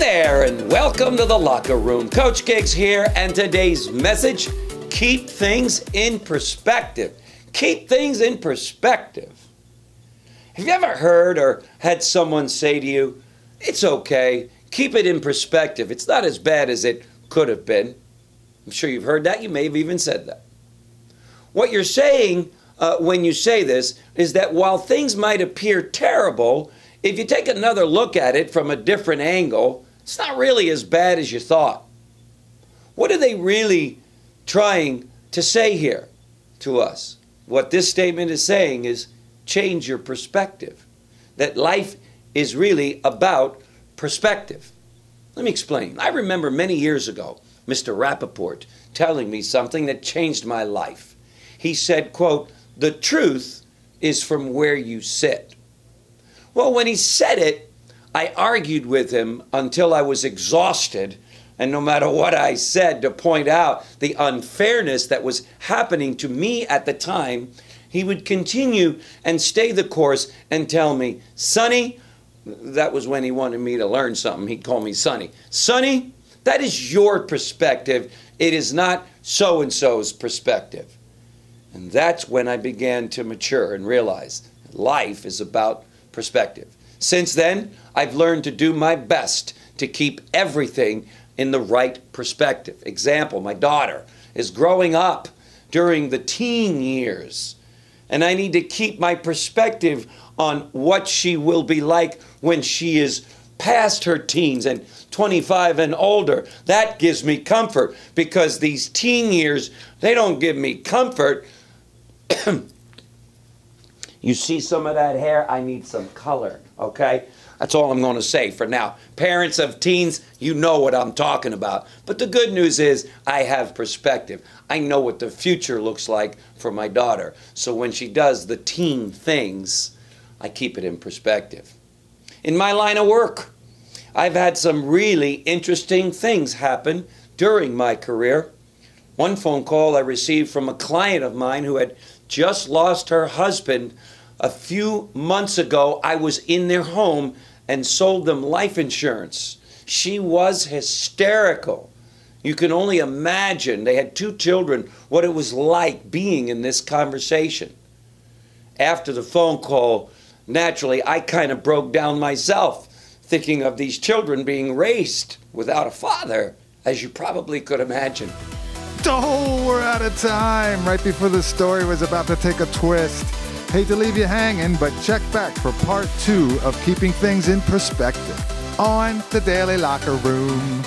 there, and welcome to the Locker Room. Coach Giggs here, and today's message, keep things in perspective. Keep things in perspective. Have you ever heard or had someone say to you, it's okay, keep it in perspective. It's not as bad as it could have been. I'm sure you've heard that. You may have even said that. What you're saying when you say this is that while things might appear terrible, if you take another look at it from a different angle, it's not really as bad as you thought. What are they really trying to say here to us? What this statement is saying is change your perspective. That life is really about perspective. Let me explain. I remember many years ago, Mr. Rappaport telling me something that changed my life. He said, quote, "The truth is from where you sit." Well, when he said it, I argued with him until I was exhausted, and no matter what I said to point out the unfairness that was happening to me at the time, he would continue and stay the course and tell me, "Sonny," that was when he wanted me to learn something, he'd call me Sonny. "Sonny, that is your perspective. It is not so-and-so's perspective." And that's when I began to mature and realize life is about perspective. Since then, I've learned to do my best to keep everything in the right perspective. Example, my daughter is growing up during the teen years, and I need to keep my perspective on what she will be like when she is past her teens and 25 and older. That gives me comfort, because these teen years, they don't give me comfort. You see some of that hair? I need some color, okay? That's all I'm going to say for now. Parents of teens, you know what I'm talking about. But the good news is I have perspective. I know what the future looks like for my daughter. So when she does the teen things, I keep it in perspective. In my line of work, I've had some really interesting things happen during my career. One phone call I received from a client of mine who had just lost her husband a few months ago. I was in their home and sold them life insurance. She was hysterical. You can only imagine, they had 2 children, what it was like being in this conversation. After the phone call, naturally, I kind of broke down myself, thinking of these children being raised without a father, as you probably could imagine. Oh, we're out of time. Right before the story was about to take a twist. Hate to leave you hanging, but check back for part 2 of Keeping Things in Perspective on the Daily Locker Room.